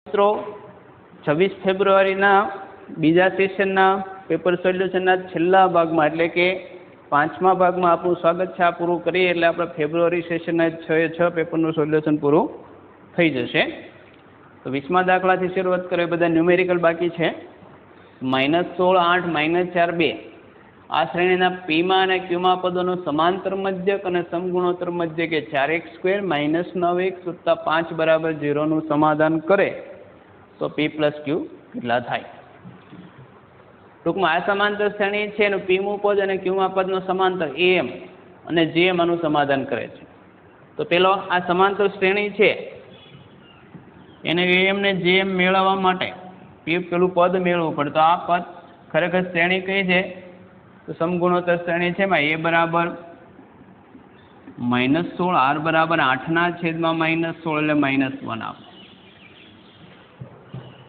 મિત્રો 26 ફેબ્રુઆરીના બીજા સેશનના પેપર સોલ્યુશનના છેલ્લા ભાગમાં એટલે કે 5મા ભાગમાં આપનું સ્વાગત છે. આ પૂરું કરીએ એટલે આપણે ફેબ્રુઆરી સેશનના 6 પેપરનું સોલ્યુશન પૂરું થઈ જશે. તો 20મા દાખલાથી શરૂઆત કરીએ. બધા ન્યુમેરિકલ બાકી છે. -16, 8, -4, 2 આ શ્રેણીના પીમાં અને ક્યુમાં પદોનું સમાંતર મધ્યક અને સમગુણોત્તર મધ્યક એ 4x² -9x + 5 = 0 નું સમાધાન કરે તો p + q કેટલા થાય? ટૂંકમાં આ સમાંતર શ્રેણી છે એનું પીમું પદ અને ક્યુમાં પદનો સમાંતર am અને jm આનું સમાધાન કરે છે. તો પેલો આ સમાંતર શ્રેણી છે એને am ને jm મેળવવા માટે પેલું પદ મેળવવું પડે. તો આ પદ ખરેખર શ્રેણી કઈ છે? તો સમગુણોત્તર શ્રેણી છે. એમાં a બરાબર -16, r બરાબર 8 / -16 એટલે -1 આપો.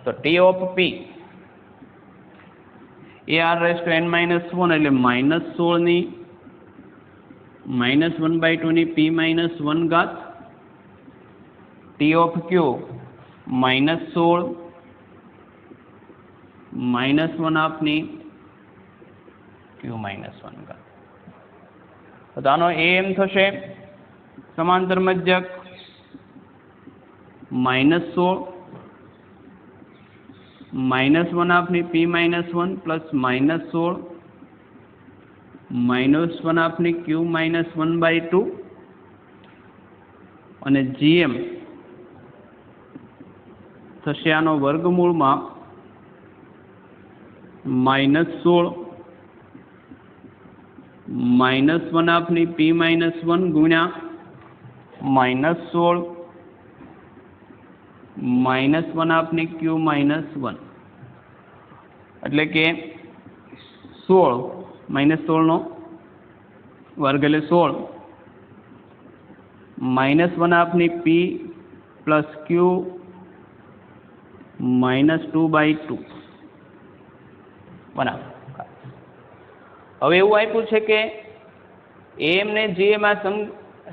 તો t of p A r⁻n - 1 એટલે -16 ની -1/2 ની p - 1 ઘાત, t of q -16 -1/2 ની q - 1 ઘાત. તો આનો am થશે સમાંતર મધ્યક -16 -1/2 ની p - 1 પ્લસ -16 -1/2 ની q - 1/2 અને gm થશે આનો વર્ગમૂળમાં -16 -1/2 ની p - 1 ગુણ્યા -16 -1/2 ની q - 1 એટલે કે 16 -16 નો વર્ગ એટલે 16 -1/2 ની p પ્લસ q -2/2 બરાબર. હવે એવું આપ્યું છે કે am ને jm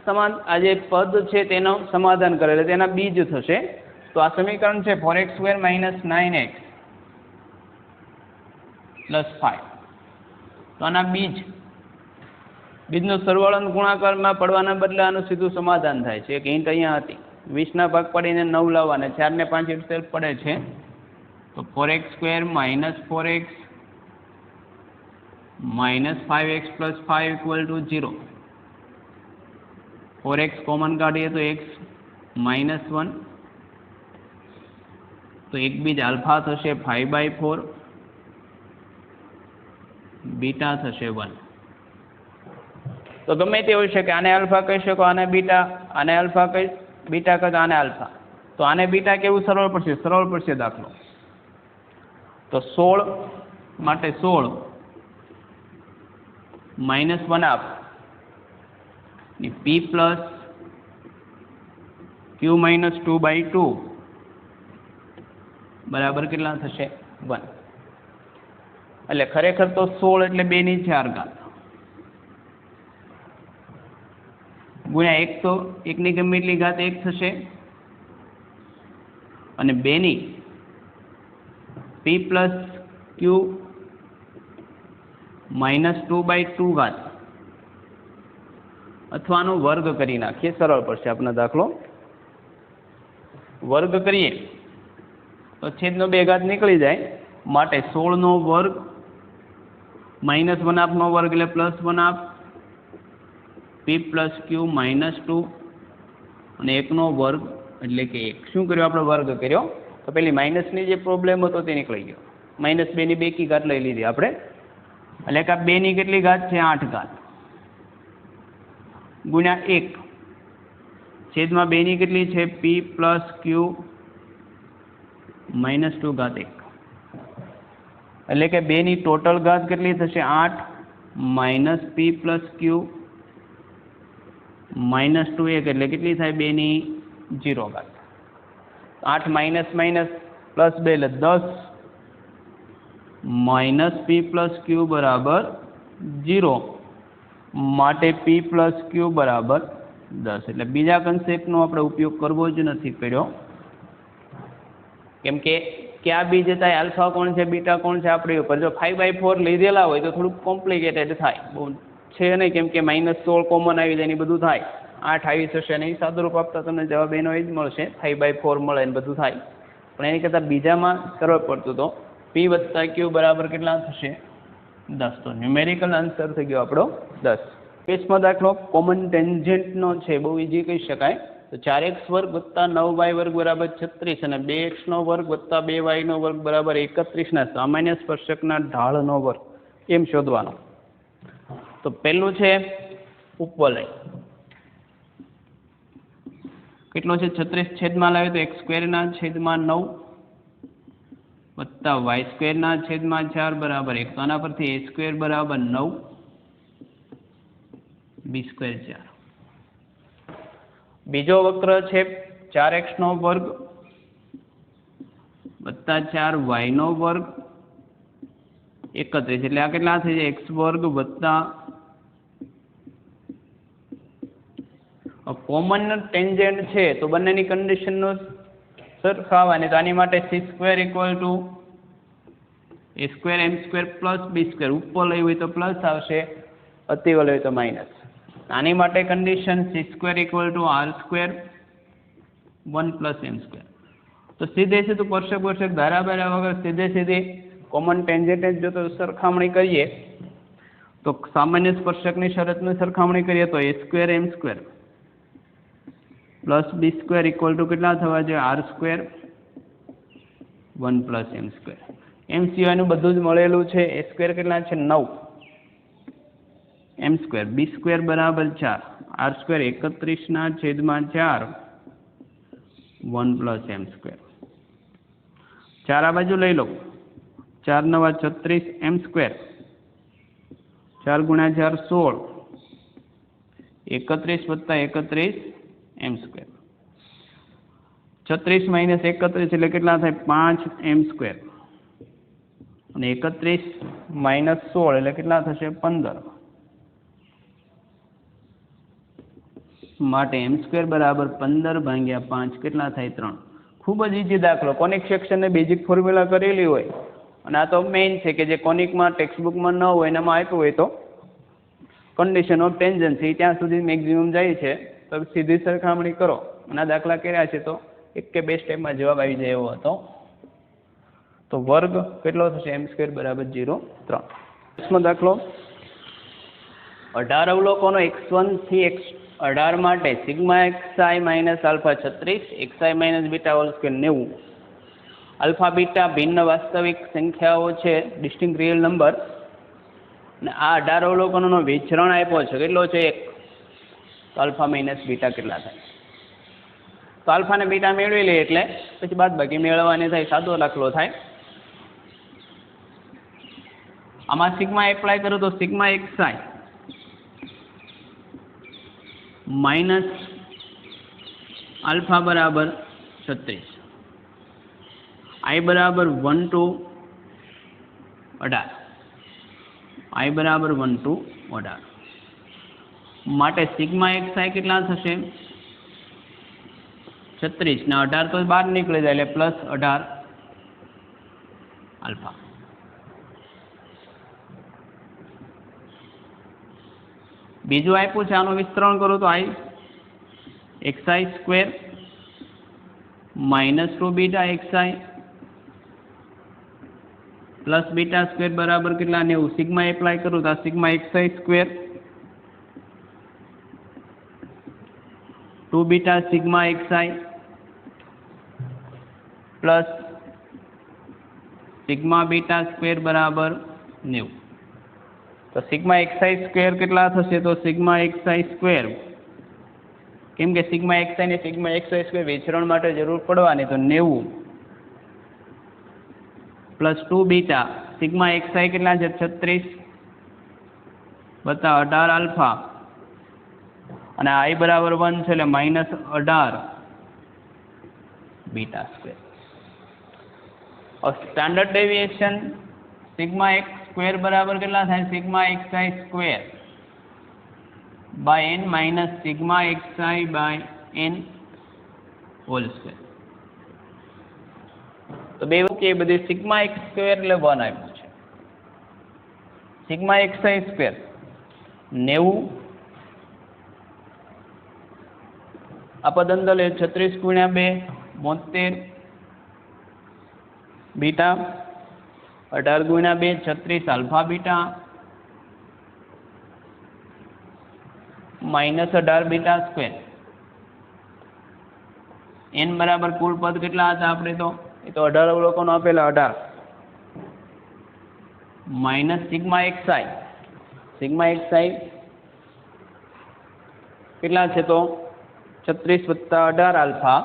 સમાન આ જે પદ છે તેનું સમાધાન કરે એટલે તેના બીજ થશે. તો આ સમીકરણ છે 4x² - 9x + 5. તો આના બીજનો સરવાળો અને ગુણાકારમાં પડવાના બદલે આનું સીધું સમાધાન થાય છે. એક હિન્ટ અહીંયા હતી. 20 ના ભાગ પાડીને 9 લાવવાના, 4 ને 5 ઇટસેલ પડે છે. તો 4x² - 4x -5x + 5 = 0. 4x common કાઢીએ તો x -1, તો એક બીજ આલ્ફા થશે 5/4, બીટા થશે 1. તો ગમે તે હોઈ શકે. આને આલ્ફા કહી શકો, આને બીટા, આને આલ્ફા કહી બીટા કહે, આને આલ્ફા. તો આને બીટા કેવું સરળ પડશે દાખલો. તો 16 માટે 16 -1/2 ની p પ્લસ q - 2/2 બરાબર કેટલા થશે? 1. એટલે ખરેખર તો 16 એટલે 2 ની 4 ઘાત ગુણ્યા 1, તો 1 ની ગમે એટલી ઘાત 1 થશે અને 2 ની p પ્લસ q -2/2 ઘાત અથવા આનો વર્ગ કરી નાખીએ, સરળ પડશે આપણો દાખલો. વર્ગ કરીએ તો છેદનો 2 ઘાત નીકળી જાય. માટે 16 નો વર્ગ -1/2 નો વર્ગ એટલે +1/2 p પ્લસ q -2 અને 1 નો વર્ગ એટલે કે 1. શું કર્યું આપણે? વર્ગ કર્યો. તો પેલી માઇનસની જે પ્રોબ્લેમ હતો તે નીકળી ગયો. -2 ની 2 કી ઘાત લઈ લીધી આપણે. એટલે કે 2 ની કેટલી ઘાત છે? 8 ઘાત ગુણ્યા 1 છેદમાં 2 ની કેટલી છે? p પ્લસ q -2 ઘાત 1. એટલે કે 2 ની ટોટલ ઘાત કેટલી થશે? 8 માઇનસ p પ્લસ q -2 1 એટલે કેટલી થાય? 2 ની 0 ઘાત. 8 માઇનસ પ્લસ 2 એટલે 10 માઇનસ p પ્લસ q બરાબર 0. માટે p પ્લસ q બરાબર 10. એટલે બીજા કન્સેપ્ટનો આપણે ઉપયોગ કરવો જ નથી કર્યો. કેમ કે ક્યાં બી જતા આલ્ફા કોણ છે બીટા કોણ છે આપણી ઉપર. જો 5/4 લીધેલા હોય તો થોડુંક કોમ્પ્લિકેટેડ થાય, બહુ છે નહીં, કેમ કે -16 કોમન આવી જાય ને બધું થાય, 8 આવી જશે ને એ સાદુરૂપ આપતા તમને જવાબ એનો એ જ મળશે, 5/4 મળે ને બધું થાય. પણ એની કરતાં બીજામાં કરવો પડતું તો P વત્તા Q બરાબર કેટલા થશે? 10. તો ન્યુમેરિકલ આન્સર થઈ ગયો આપણો 10. 20મો દાખલો કોમન ટેન્જન્ટનો છે, બહુ ઇઝી કહી શકાય. તો 4x² વત્તા 9y² બરાબર 36 અને 2x² વત્તા 2y² બરાબર 31 ના સામાન્ય સ્પર્શકના ઢાળનો વર્ગ એમ શોધવાનો. તો પહેલું છે ઉપવલય, કેટલો છે? 36 છેદમાં લાવે તો x² ના છેદમાં 9 વત્તા y² ના છેદમાં 4 બરાબર 1. તો આના પરથી a² બરાબર 9, b² 4. બીજો વક્ર છે 4x² વત્તા 4y² 31. એટલે આ કેટલા થઈ જાય? x² વત્તા કોમન ટેન્જન્ટ છે તો બંનેની કન્ડિશનનો સરખાવાની. તો આની માટે c² = a²m² + b². ઉપવલય હોય તો પ્લસ આવશે, અતિવલય હોય તો માઇનસ. આની માટે કન્ડિશન c² = r² 1 + m². તો સીધે સીધું સ્પર્શક ધારા બારા વગર સીધે સીધી કોમન ટેન્જન્ટ જો તો સરખામણી કરીએ તો સામાન્ય સ્પર્શકની શરતની સરખામણી કરીએ તો a²m² + b² = કેટલા થવા જોઈએ? r² 1 + m². એમ સિવાયનું બધું જ મળેલું છે. a² કેટલા છે? 9, m², b² બરાબર 4, r² 31 ના છેદમાં 4 1 + m². 4 આ બાજુ લઈ લો, 4 × 9 = 36 m², 4 × 4 = 16, 31 + 31 m². 36 - 31 એટલે કેટલા થાય? 5 m². અને 31 - 16 એટલે કેટલા થશે? 15. માટે m² બરાબર 15/5 કેટલા થાય? 3. ખૂબ જ ઈઝી દાખલો. કોનિક સેક્શનને બેઝિક ફોર્મ્યુલા કરેલી હોય અને આ તો મેઇન છે કે જે કોનિકમાં ટેક્સ્ટબુકમાં ન હોય એનામાં આપ્યું હોય તો કન્ડિશન ઓફ ટેન્જન્સી ત્યાં સુધી મેક્સિમમ જાય છે. તો સીધી સરખામણી કરો અને આ દાખલા કર્યા છે તો 1 કે 2 સ્ટેપમાં જવાબ આવી જાય એવો હતો. તો વર્ગ કેટલો થશે? m² બરાબર 0, 3. 10મો દાખલો 18 અવલોકનો x1 થી x18 માટે σxi - α 36, xi - β² 90. આલ્ફા બીટા ભિન્ન વાસ્તવિક સંખ્યાઓ છે, ડિસ્ટિંક્ટ રિયલ નંબર. અને આ 18 અવલોકનોનો વિચરણ આપ્યો છે, કેટલો છે? 1. તો આલ્ફા - બીટા કેટલા થાય? તો આલ્ફા ને બીટા મેળવી લઈએ એટલે પછી બાદબાકી મેળવવાની થાય, સાદો દાખલો થાય. આમાં સિગ્મા એપ્લાય કરો તો σxi - આલ્ફા બરાબર 36, i બરાબર 1 to 18, i બરાબર 1 to 18. માટે σxi કેટલા થશે? 36 ને 18 તો બહાર નીકળી જાય એટલે +18 આલ્ફા. બીજું આપ્યું છે, આનું વિસ્તરણ કરો તો i xi² - 2βxi + β² બરાબર કેટલા? 90. સિગ્મા એપ્લાય કરું તો આ σxi² 2β σxi પ્લસ σβ² બરાબર 90. તો σxi² કેટલા થશે? તો σxi², કેમ કે σxi ને σxi² વિચરણ માટે જરૂર પડવાની, તો 90 પ્લસ 2β σxi કેટલા છે? 36 વત્તા 18 આલ્ફા અને i બરાબર 1 છે એટલે -18 β². સ્ટાન્ડર્ડ ડેવિએશન σx² બરાબર કેટલા થાય? σxi² n - σxi/n² તો બે કે બધી સિગ્મા એક્સ સ્ક્વેર એટલે 1 આપ્યું છે. સિગ્મા એક્સ આઈ સ્ક્વેર 90 આ પદ અંદર લે 36 ગુણ્યા 2 72 બીટા 18 ગુણ્યા 2 36 alpha beta -18 beta square. n બરાબર કુલ પદ કેટલા હતા આપણે તો એ તો 18 અવલોકનો આપેલા 18 minus sigma XI. Sigma XI કેટલા છે તો 36 + 18 આલ્ફા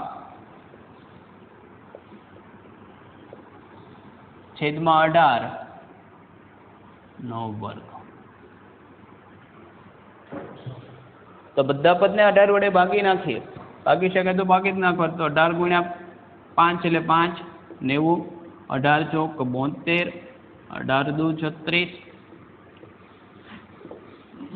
છેદમાં 18 નો વર્ગ. તો બધા પદને 18 વડે ભાગી નાખીએ. ભાગી શકે તો ભાગી જ નાખો. તો 18 ગુણ્યા 5 એટલે 5 90 18 ચોક 72 18 દુ 36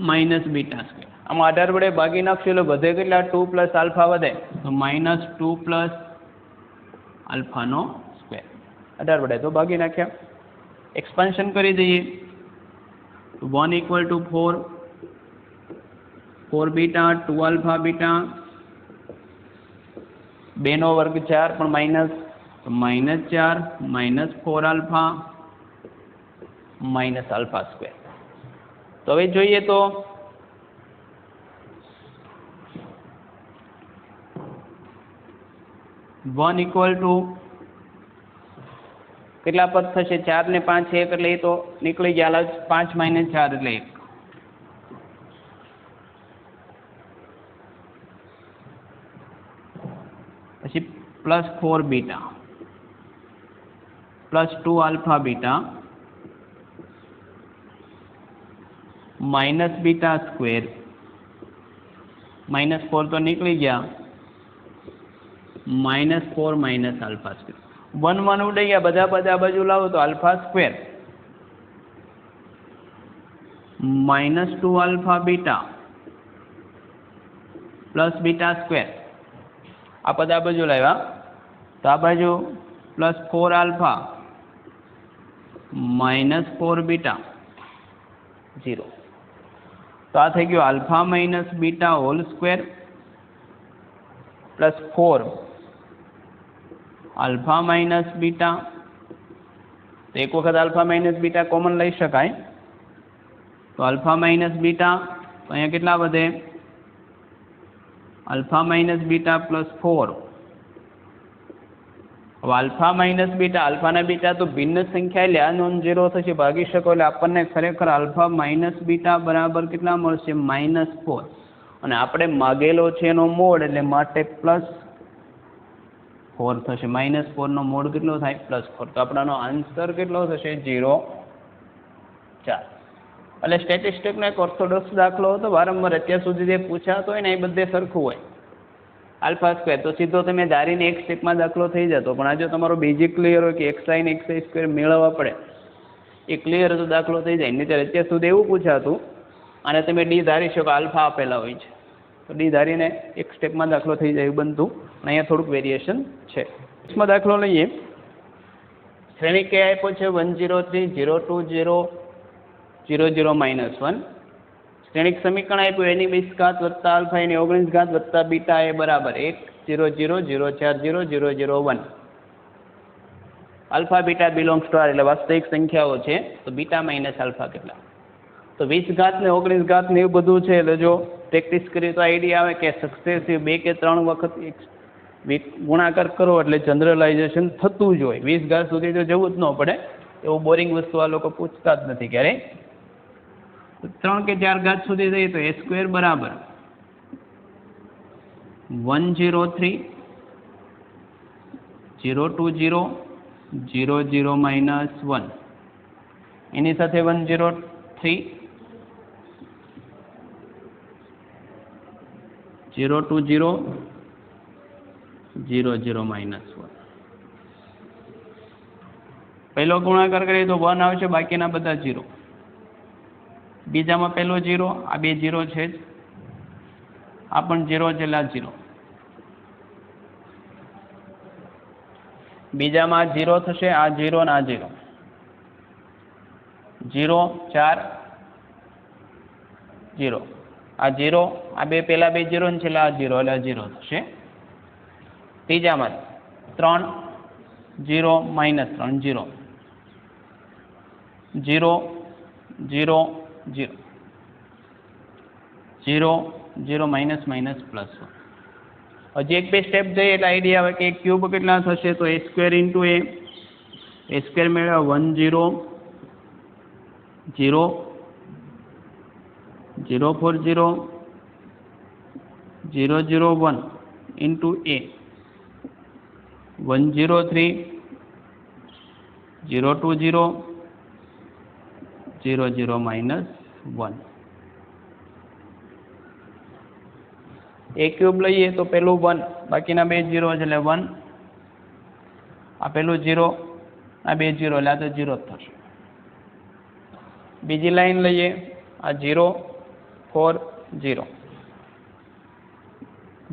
માઇનસ બીટા સ્ક્વેર. આમાં 18 વડે ભાગી નાખશું એટલે વધે કેટલા 2 + આલ્ફા વધે તો -2 + આલ્ફાનો સ્ક્વેર. 18 વડે તો ભાગી નાખ્યા. એક્સપાન્શન કરી દઈએ. 1 = 4 4 બીટા 2 આલ્ફા બીટા 2 નો વર્ગ 4 પણ માઇનસ તો -4 -4 આલ્ફા આલ્ફા સ્ક્વેર. તો હવે જોઈએ તો વન ઇક્વલ ટુ કેટલા પદ થશે 4 ને 5 1 એટલે એ તો નીકળી ગયા. 5 - 4 એટલે 1. પછી +4 beta +2 alpha beta minus beta square -4 તો નીકળી ગયા -4 આલ્ફા સ્ક્વેર. 1 1 ઉડી ગયા બધા પદ આ બાજુ લાવો તો alpha square -2 alpha beta beta square. આ પદ આ બાજુ લાવ્યા તો આ બાજુ +4 આલ્ફા -4 બીટા 0. તો આ થઈ ગયું alpha beta whole square +4 alpha beta. તો એક વખત આલ્ફા બીટા કોમન લઈ શકાય તો આલ્ફા બીટા તો અહીંયા કેટલા વધે આલ્ફા બીટા +4. હવે આલ્ફા બીટા આલ્ફાના બીટા તો ભિન્ન સંખ્યા એટલે આ નોન ઝીરો થશે ભાગી શકો એટલે આપણને ખરેખર આલ્ફા બીટા બરાબર કેટલા મળશે -4. અને આપણે માગેલો છે એનો મોડ એટલે માટે +4 થશે. -4 નો મોડ કેટલો થાય +4. તો આપણાનો આન્સર કેટલો થશે 0 4. એટલે સ્ટેટિસ્ટિકનો એક ઓર્થોડોક્સ દાખલો હતો. વારંવાર અત્યાર સુધી જે પૂછાતો હોય ને એ બધે સરખું હોય. આલ્ફા સ્ક્વેર તો સીધો તમે ધારીને એક સ્ટેપમાં દાખલો થઈ જતો. પણ આ જો તમારો બેઝિક ક્લિયર હોય કે એક્સઆઈ ને એક્સઆઈ સ્ક્વેર મેળવવા પડે એ ક્લિયર તો દાખલો થઈ જાય. નહીં ત્યારે અત્યાર સુધી એવું પૂછાતું અને તમે ડી ધારી શકો આલ્ફા આપેલા હોય છે તો ડી ધારીને એક સ્ટેપમાં દાખલો થઈ જાય એવું બનતું. અને અહીંયા થોડુંક વેરિએશન છે. એમાં દાખલો લઈએ. શ્રેણી કે આપ્યો છે 103 020 00 -1. શ્રેણિક સમીકરણ આપ્યું એની 20 ઘાત વત્તા આલ્ફા એની 19 ઘાત વત્તા બીટા એ બરાબર 1 0 0 0 4 0 0 0 1. Alpha beta belongs to R એટલે વાસ્તવિક સંખ્યાઓ છે તો બીટા માઇનસ આલ્ફા કેટલા. તો 20 ઘાત ને 19 ઘાત ને એવું બધું છે એટલે જો પ્રેક્ટિસ કરીએ તો આઈડિયા આવે કે સક્સેસિવ 2 કે 3 વખત ગુણાકાર કરો એટલે જનરલાઇઝેશન થતું જ હોય. 20 ઘાત સુધી તો જવું જ ન પડે. એવું બોરિંગ વસ્તુ આ લોકો પૂછતા જ નથી ક્યારેય. 3 કે 4 ઘાત સુધી જઈએ તો a સ્ક્વેર બરાબર 103 020 00 -1. એની સાથે 103 020 00 -1. પહેલો ગુણાકાર કરીએ તો 1 આવશે બાકીના બધા 0. બીજામાં પહેલો 0 આ બે 0 છે જ આ પણ 0 છેલ્લા 0. બીજામાં 0 થશે, આ 0 ને આ 0, 0 4 0, આ 0, આ બે પેલા બે 0 ને છેલ્લા આ 0 એટલે 0 થશે. ત્રીજામાં 3 0 -3 0, 0 0 0, 0 0 -+1. હજી એક બે સ્ટેપ જઈએ એટલે આઈડિયા આવે કે ક્યુબ કેટલા થશે, તો a square into a square મેળવ્યા 1 0 0 0 4 0 0 0 1 ઇન્ટુ a 1 0 3 0 2 0 0 0 -1. a ક્યુબ લઈએ તો પેલું 1, બાકીના બે 0 છે એટલે 1, આ પેલું 0, આ બે 0 એટલે આ તો 0 જ થશે. બીજી લાઈન લઈએ, આ 0 4 0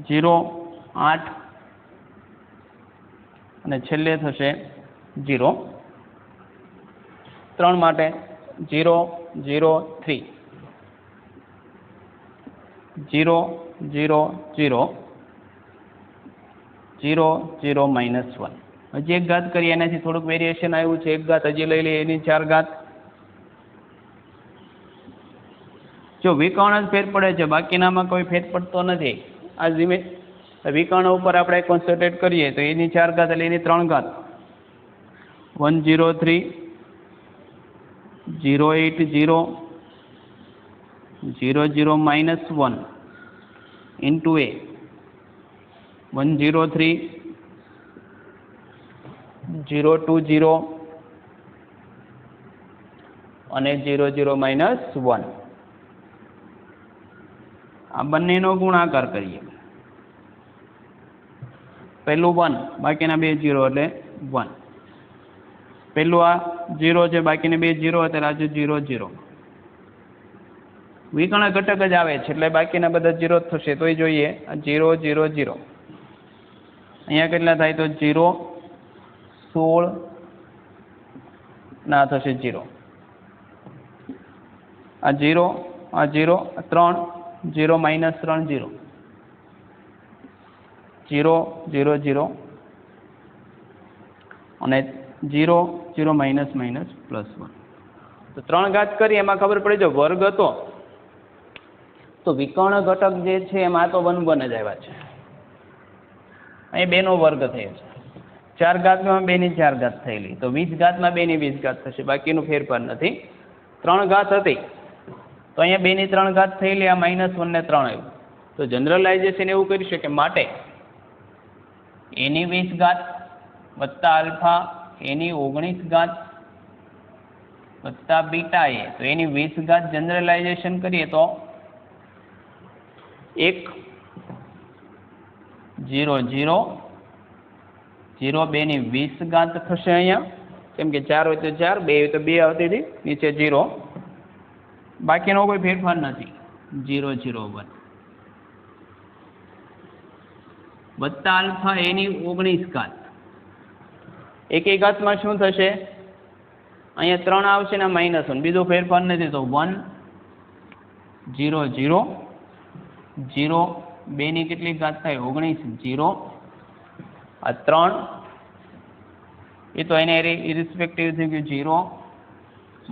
0 8 અને છેલ્લે થશે 0. 3 માટે 0 0 3 0 0 0 0 0 -1. હજી એક ઘાત કરીએ, એનાથી થોડુંક વેરિએશન આવ્યું છે. એક ઘાત હજી લઈ લઈએ, એની 4 ઘાત. જો વિકર્ણ જ ફેર પડે છે, બાકીનામાં કોઈ ફેર પડતો નથી. આ વિકર્ણ ઉપર આપણે કોન્સન્ટ્રેટ કરીએ તો એની 4 ઘાત એટલે એની 3 ઘાત. 1 0 3 0 8 0 0 0 -1 into a 1 0 3 0 2 0 અને 0 0 -1. આ બંનેનો ગુણાકાર કરીએ. પહેલું 1, બાકીના બે 0 એટલે 1. પહેલું આ 0 છે, બાકીના બે 0 એટલે રાજુ 0 0. વિકર્ણ ઘટક જ આવે છે એટલે બાકીના બધા 0 જ થશે. તોય જોઈએ, 0 0 0, અહીંયા કેટલા થાય તો 0 16 ના થશે 0, આ 0 આ 0 3 0 -3 0 0 0 0 અને 0 0 -+1. તો 3 ઘાત કરી એમાં ખબર પડી, જો વર્ગ હતો તો વિકર્ણ ઘટક જે છે એમાં તો 1 1 જ આવ્યા છે. અહીં 2 નો વર્ગ થયો છે. 4 ઘાતમાં 2 ની 4 ઘાત થયેલી, તો 20 ઘાતમાં 2 ની 20 ઘાત થશે, બાકીનું ફેરફાર નથી. 3 ઘાત હતી તો અહીંયા 2 ની 3 ઘાત થયેલી, આ -1 ને 3 આવ્યું. તો જનરલાઇઝેશન એવું કરી શકે, માટે a ની 20 ઘાત વત્તા આલ્ફા a ની 19 ઘાત વત્તા બીટા a, તો એની 20 ઘાત જનરલાઇઝેશન કરીએ તો 1 0 0 0 2 ની 20 ઘાત થશે અહીંયા, કેમ કે 4 હોય તો 4, 2 હોય તો 2 આવતી હતી, નીચે 0, બાકીનો કોઈ ફેરફાર નથી. 0 0 1 વત્તા આલ્ફા a ની 19 ઘાત. એકી ઘાતમાં શું થશે, અહીંયા 3 આવશે ને -1, બીજો ફેરફાર નથી, તો 1 0 0 0 2 ની કેટલી ઘાત થાય 19 0, આ 3 એ તો એને ઇરિસ્પેક્ટિવ થઈ ગયું 0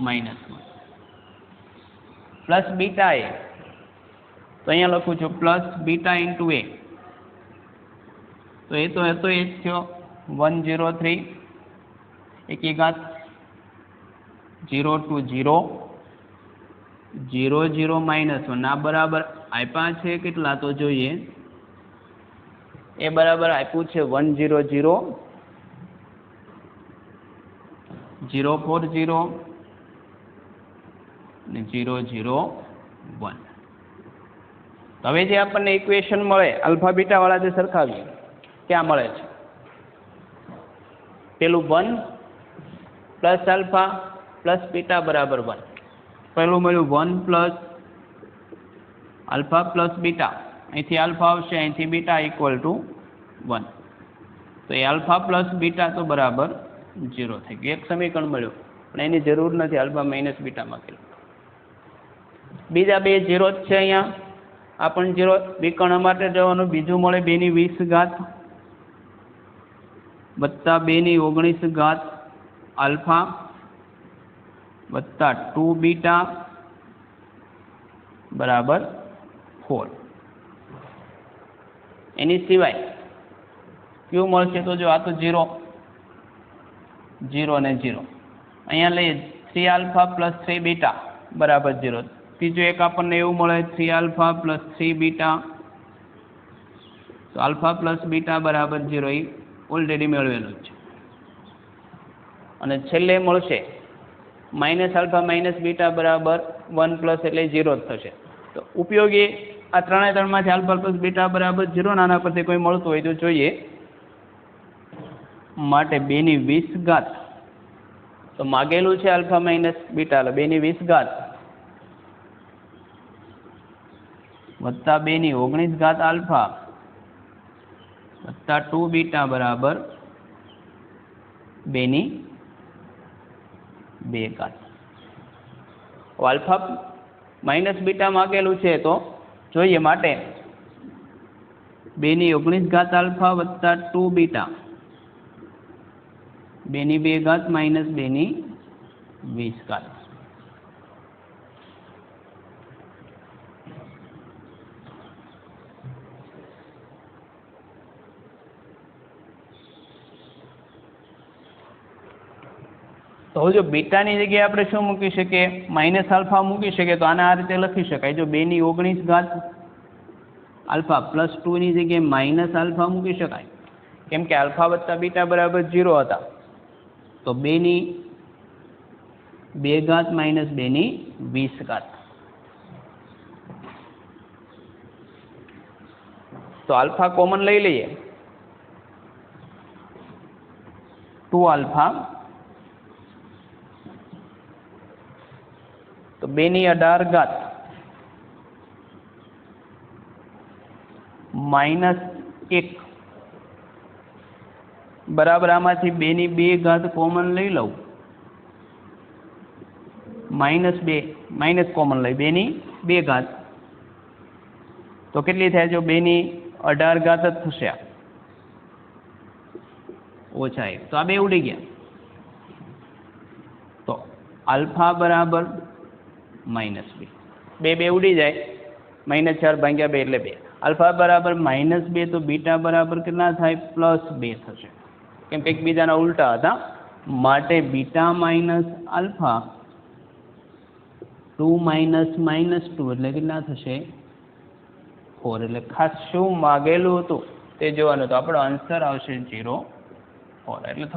-1 પ્લસ બીટા a, તો અહીંયા લખું છું પ્લસ બીટા ઇન્ટુ a, તો એ તો હતો એ જ થયો 1 0 3 એકી ઘાત 0 2 0 0 0 -1. આ બરાબર આપ્યા છે કેટલા તો જોઈએ, એ બરાબર આપ્યું છે 1 0 0 0 4 0 અને 0 0 1. તો હવે જે આપણને ઇક્વેશન મળે આલ્ફા બીટા વાળા જે સરખાવીએ, ક્યાં મળે છે, પેલું 1 પ્લસ આલ્ફા પ્લસ બીટા બરાબર 1. પહેલું મળ્યું 1 પ્લસ આલ્ફા પ્લસ બીટા, અહીંથી આલ્ફા આવશે, અહીંથી બીટા ઇક્વલ ટુ 1. તો એ આલ્ફા પ્લસ બીટા તો બરાબર 0 થઈ ગયું. એક સમીકરણ મળ્યું, પણ એની જરૂર નથી આલ્ફા માઇનસ બીટામાં કર્યું. બીજા બે 0 જ છે અહીંયા, આ પણ 0. વિકર્ણ માટે જવાનું, બીજું મળે 2/20 વત્તા 2/19 આલ્ફા વત્તા 2 બીટા બરાબર 4. એની સિવાય કયું મળશે? તો જો આ તો 0 0 ને 0 અહીંયા લઈએ 3 આલ્ફા પ્લસ 3 બીટા બરાબર 0. ત્રીજું એક આપણને એવું મળે 3 આલ્ફા પ્લસ 3 બીટા, તો આલ્ફા પ્લસ બીટા બરાબર 0 એ ઓલરેડી મેળવેલું છે. અને છેલ્લે મળશે માઇનસ આલ્ફા માઇનસ બીટા બરાબર 1 પ્લસ એટલે 0 જ થશે. તો ઉપયોગી આ ત્રણેયમાંથી આલ્ફા પ્લસ બીટા બરાબર 0 નાના પરથી કોઈ મળતું હોય તો જોઈએ. માટે 2/20 તો માગેલું છે આલ્ફા માઇનસ બીટા, 2/20 વત્તા 2/19 આલ્ફા વત્તા 2 બીટા બરાબર 2/2. આલ્ફા માઇનસ બીટા માગેલું છે તો જોઈએ. માટે 2/19 આલ્ફા વત્તા 2 બીટા 2/2 માઇનસ 2/20. તો જો બીટાની જગ્યાએ આપણે શું મૂકી શકીએ? માઇનસ આલ્ફા મૂકી શકીએ. તો આને આ રીતે લખી શકાય. જો 2/19 આલ્ફા પ્લસ 2 ની જગ્યાએ માઇનસ આલ્ફા મૂકી શકાય, કેમ કે આલ્ફા વત્તા બીટા બરાબર 0 હતા. તો 2/2 માઇનસ 2/20. તો આલ્ફા કોમન લઈ લઈએ. 2 આલ્ફા તો 2/18 માઇનસ 1 બરાબર આમાંથી 2/2 કોમન લઈ લઉં, -2 માઇનસ કોમન લઈ 2/2 તો કેટલી થાય? જો 2/18 જ થશે ઓછા 1. તો આ બે ઉડી ગયા. તો આલ્ફા બરાબર -2 બે ઉડી જાય. -4 ભાગ્યા 2 એટલે 2. આલ્ફા બરાબર -2 તો બીટા બરાબર કેટલા થાય? +2 થશે, કેમ કે એકબીજાના ઉલટા હતા. માટે બીટા માઇનસ આલ્ફા 2 માઇનસ -2 એટલે કેટલા થશે? 4. એટલે ખાસ શું માગેલું હતું તે જોવાનું. તો આપણો આન્સર આવશે 0 4. એટલે